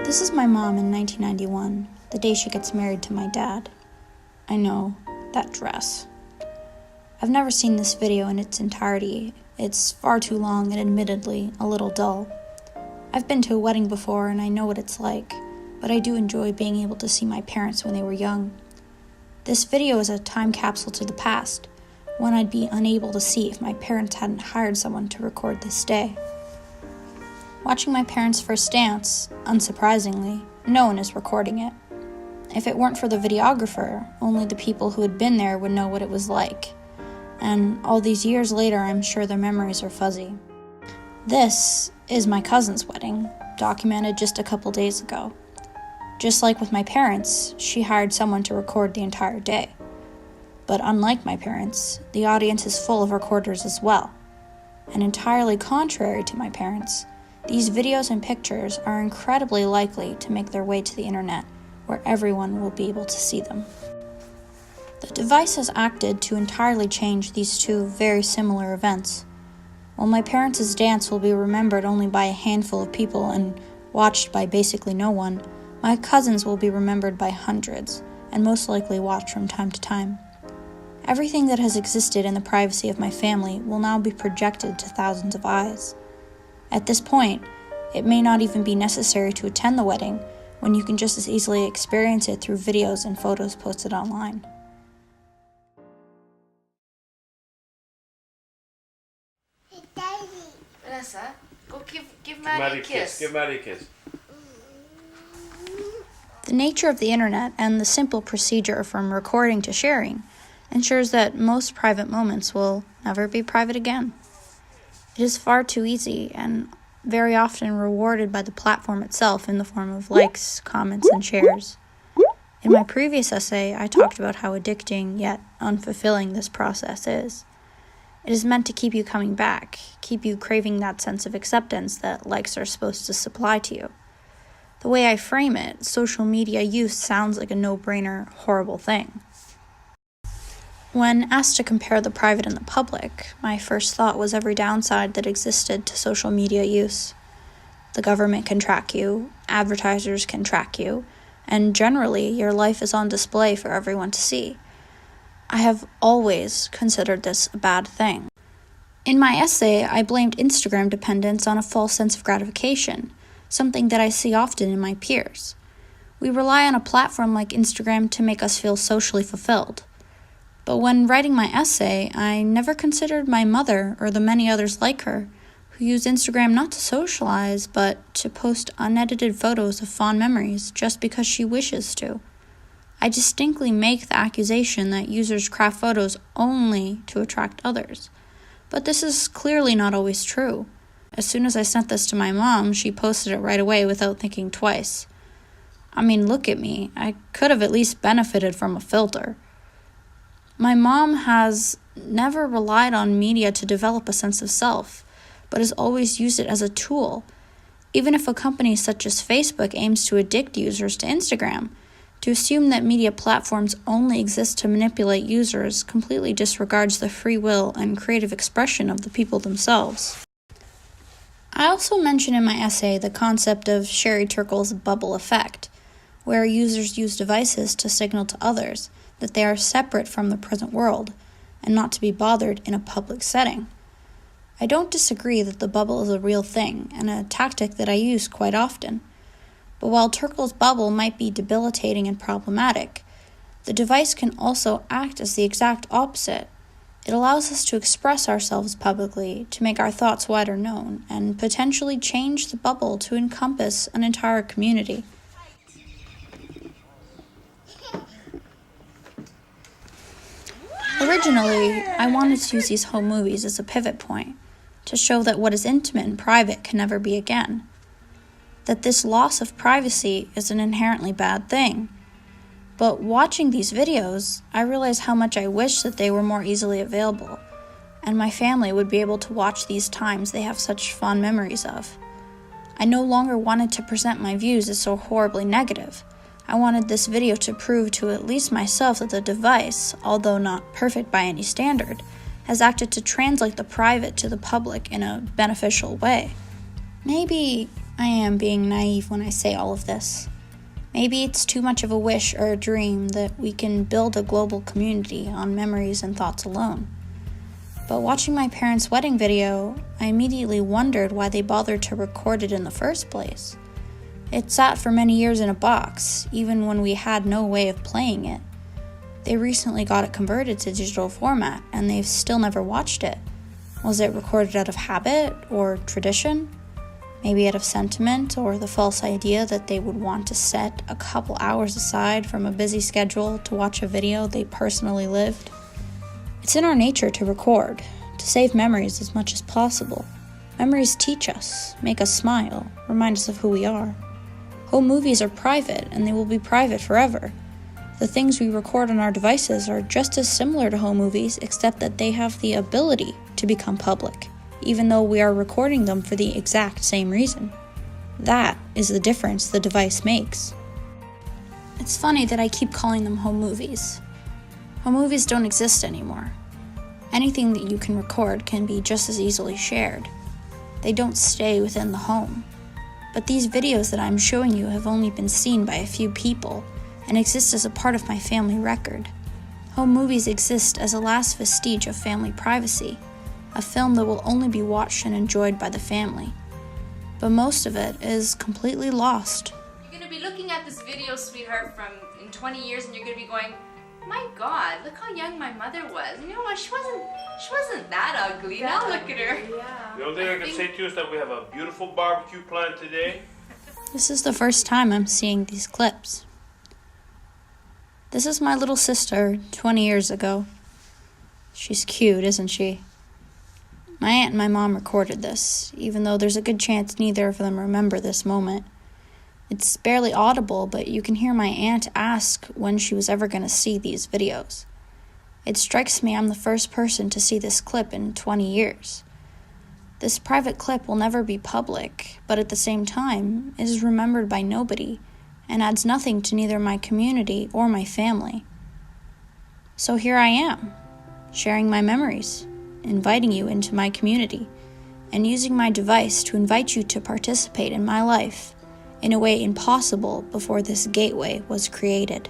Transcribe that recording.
This is my mom in 1991, the day she gets married to my dad. I know, that dress. I've never seen this video in its entirety. It's far too long and admittedly a little dull. I've been to a wedding before and I know what it's like, but I do enjoy being able to see my parents when they were young. This video is a time capsule to the past, one I'd be unable to see if my parents hadn't hired someone to record this day. Watching my parents' first dance, unsurprisingly, no one is recording it. If it weren't for the videographer, only the people who had been there would know what it was like. And all these years later, I'm sure their memories are fuzzy. This is my cousin's wedding, documented just a couple days ago. Just like with my parents, she hired someone to record the entire day. But unlike my parents, the audience is full of recorders as well. And entirely contrary to my parents, these videos and pictures are incredibly likely to make their way to the internet, where everyone will be able to see them. The device has acted to entirely change these two very similar events. While my parents' dance will be remembered only by a handful of people and watched by basically no one, my cousins will be remembered by hundreds, and most likely watched from time to time. Everything that has existed in the privacy of my family will now be projected to thousands of eyes. At this point, it may not even be necessary to attend the wedding, when you can just as easily experience it through videos and photos posted online. Hey, Daddy. Vanessa, go give Maddie a kiss. Give Maddie a kiss. The nature of the internet and the simple procedure from recording to sharing ensures that most private moments will never be private again. It is far too easy and very often rewarded by the platform itself in the form of likes, comments, and shares. In my previous essay, I talked about how addicting yet unfulfilling this process is. It is meant to keep you coming back, keep you craving that sense of acceptance that likes are supposed to supply to you. The way I frame it, social media use sounds like a no-brainer, horrible thing. When asked to compare the private and the public, my first thought was every downside that existed to social media use. The government can track you, advertisers can track you, and generally your life is on display for everyone to see. I have always considered this a bad thing. In my essay, I blamed Instagram dependence on a false sense of gratification, something that I see often in my peers. We rely on a platform like Instagram to make us feel socially fulfilled. But when writing my essay, I never considered my mother or the many others like her who use Instagram not to socialize, but to post unedited photos of fond memories just because she wishes to. I distinctly make the accusation that users craft photos only to attract others. But this is clearly not always true. As soon as I sent this to my mom, she posted it right away without thinking twice. I mean, look at me. I could have at least benefited from a filter. My mom has never relied on media to develop a sense of self, but has always used it as a tool. Even if a company such as Facebook aims to addict users to Instagram, to assume that media platforms only exist to manipulate users completely disregards the free will and creative expression of the people themselves. I also mention in my essay the concept of Sherry Turkle's bubble effect, where users use devices to signal to others that they are separate from the present world and not to be bothered in a public setting. I don't disagree that the bubble is a real thing and a tactic that I use quite often. But while Turkle's bubble might be debilitating and problematic, the device can also act as the exact opposite. It allows us to express ourselves publicly, to make our thoughts wider known, and potentially change the bubble to encompass an entire community. Originally, I wanted to use these home movies as a pivot point, to show that what is intimate and private can never be again. That this loss of privacy is an inherently bad thing. But watching these videos, I realized how much I wish that they were more easily available, and my family would be able to watch these times they have such fond memories of. I no longer wanted to present my views as so horribly negative. I wanted this video to prove to at least myself that the device, although not perfect by any standard, has acted to translate the private to the public in a beneficial way. Maybe I am being naive when I say all of this. Maybe it's too much of a wish or a dream that we can build a global community on memories and thoughts alone. But watching my parents' wedding video, I immediately wondered why they bothered to record it in the first place. It sat for many years in a box, even when we had no way of playing it. They recently got it converted to digital format, and they've still never watched it. Was it recorded out of habit or tradition? Maybe out of sentiment or the false idea that they would want to set a couple hours aside from a busy schedule to watch a video they personally lived? It's in our nature to record, to save memories as much as possible. Memories teach us, make us smile, remind us of who we are. Home movies are private, and they will be private forever. The things we record on our devices are just as similar to home movies, except that they have the ability to become public, even though we are recording them for the exact same reason. That is the difference the device makes. It's funny that I keep calling them home movies. Home movies don't exist anymore. Anything that you can record can be just as easily shared. They don't stay within the home. But these videos that I'm showing you have only been seen by a few people and exist as a part of my family record. Home movies exist as a last vestige of family privacy, a film that will only be watched and enjoyed by the family. But most of it is completely lost. You're going to be looking at this video, sweetheart, from in 20 years, and you're going to be going, my God, look how young my mother was. You know what? She wasn't that ugly. Now look at her. Yeah. The only thing I can say to you is that we have a beautiful barbecue planned today. This is the first time I'm seeing these clips. This is my little sister 20 years ago. She's cute, isn't she? My aunt and my mom recorded this, even though there's a good chance neither of them remember this moment. It's barely audible, but you can hear my aunt ask when she was ever going to see these videos. It strikes me I'm the first person to see this clip in 20 years. This private clip will never be public, but at the same time, it is remembered by nobody and adds nothing to neither my community or my family. So here I am, sharing my memories, inviting you into my community, and using my device to invite you to participate in my life in a way impossible before this gateway was created.